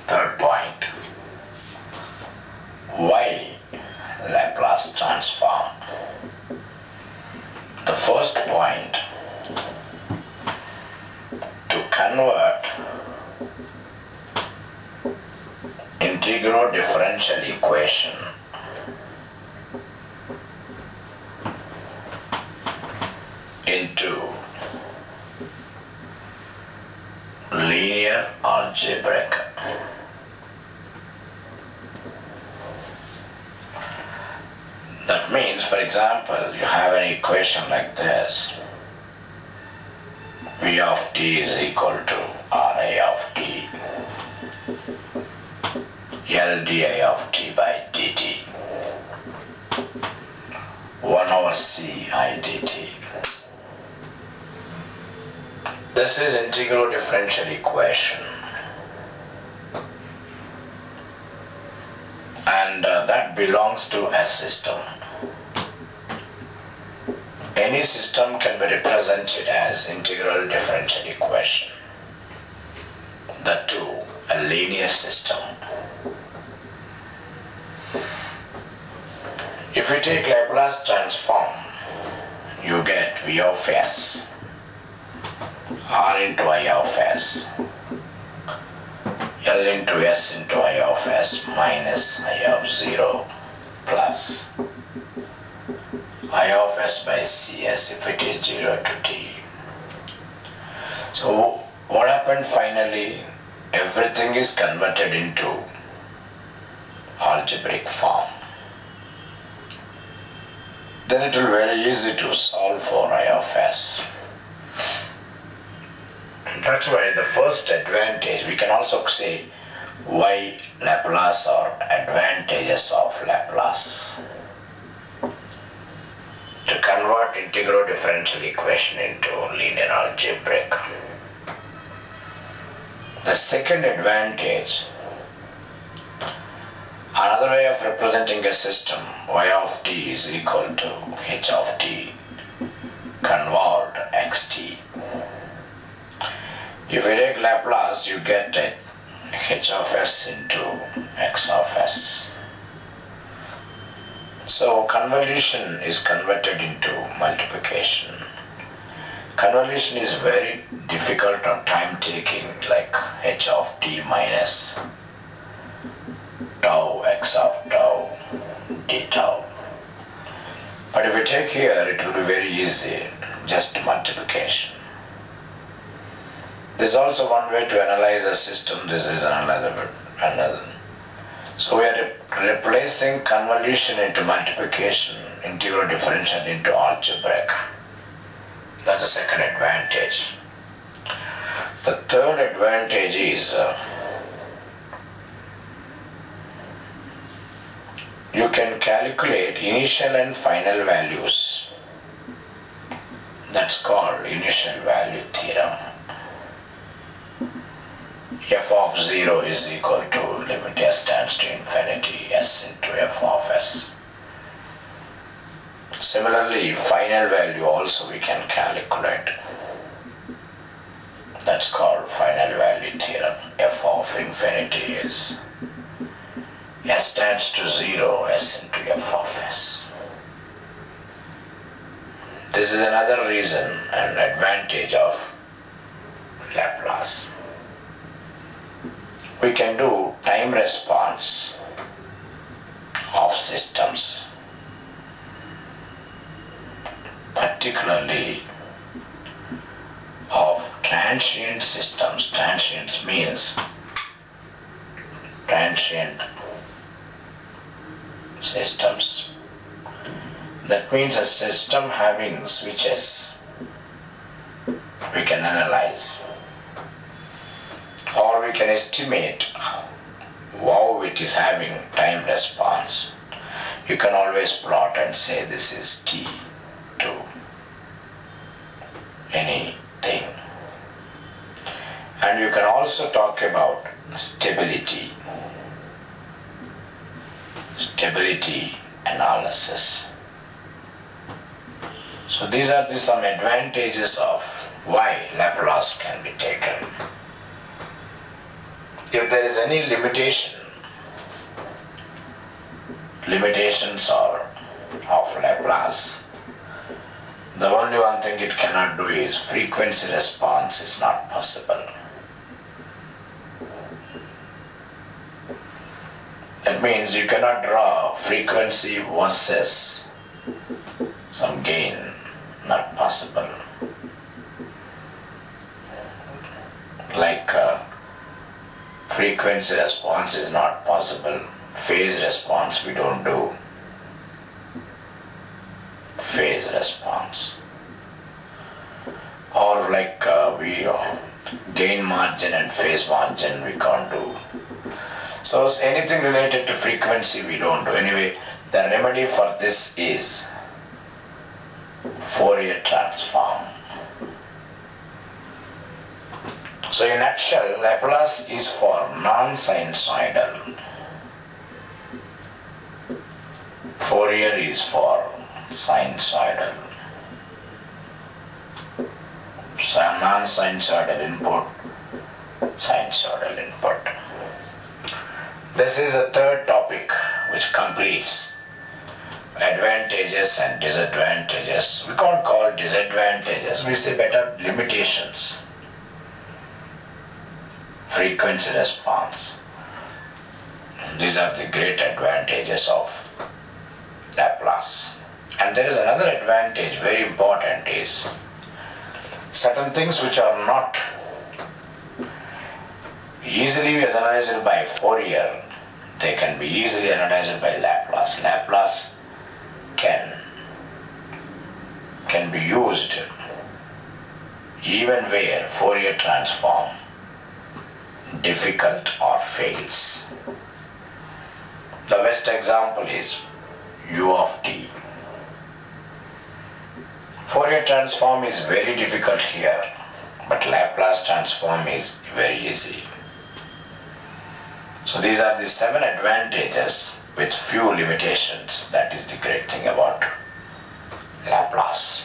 Third point, why Laplace transform? The first point, to convert integral differential equation into linear algebraic. That means, for example, you have an equation like this. V of t is equal to Ra of t, L di of t by dt, 1 over c I dt. This is integral differential equation, and that belongs to a system. Any system can be represented as integral differential equation. That too, a linear system. If you take Laplace transform, you get V of s, R into I of s, L into s into I of s minus I of 0 plus I of s by cs if it is 0 to t. So what happened finally? Everything is converted into algebraic form. Then it will be very easy to solve for I of s. That's why the first advantage, we can also say why Laplace or advantages of Laplace. To convert integral differential equation into linear algebraic. The second advantage, another way of representing a system, y of t is equal to h of t convolved xt. If you take Laplace, you get it h of s into x of s. So convolution is converted into multiplication. Convolution is very difficult or time taking, like h of t minus tau x of tau d tau. But if you take here, it will be very easy, just multiplication. This is also one way to analyze a system. This is another. So we are replacing convolution into multiplication, integral differential into algebraic. That's the second advantage. The third advantage is you can calculate initial and final values. That's called initial value theorem. F of 0 is equal to limit s tends to infinity s into f of s. Similarly, final value also we can calculate. That's called final value theorem. F of infinity is s tends to 0 s into f of s. This is another reason and advantage of Laplace. We can do time response of systems, particularly of transient systems. Transient means transient systems. That means a system having switches we can analyze, or we can estimate how it is having time response. You can always plot and say this is t to anything. And you can also talk about stability analysis. So these are some advantages of why Laplace can be taken. if there is any limitations are of Laplace, the only one thing it cannot do is frequency response is not possible. That means you cannot draw frequency versus some gain, not possible. Like frequency response is not possible, phase response we don't do. Phase response, or like we gain margin and phase margin we can't do. So anything related to frequency we don't do. Anyway, the remedy for this is Fourier transform. So in a nutshell, Laplace is for non-sinusoidal. Fourier is for sinusoidal. Non-sinusoidal input, sinusoidal input. This is a third topic which completes advantages and disadvantages. We can't call disadvantages, we say better limitations. Frequency response. These are the great advantages of Laplace. And there is another advantage, very important, is certain things which are not easily analyzed by Fourier, they can be easily analyzed by Laplace. Laplace can be used even where Fourier transform difficult or fails. The best example is u of t. Fourier transform is very difficult here, but Laplace transform is very easy. So these are the 7 advantages with few limitations. That is the great thing about Laplace.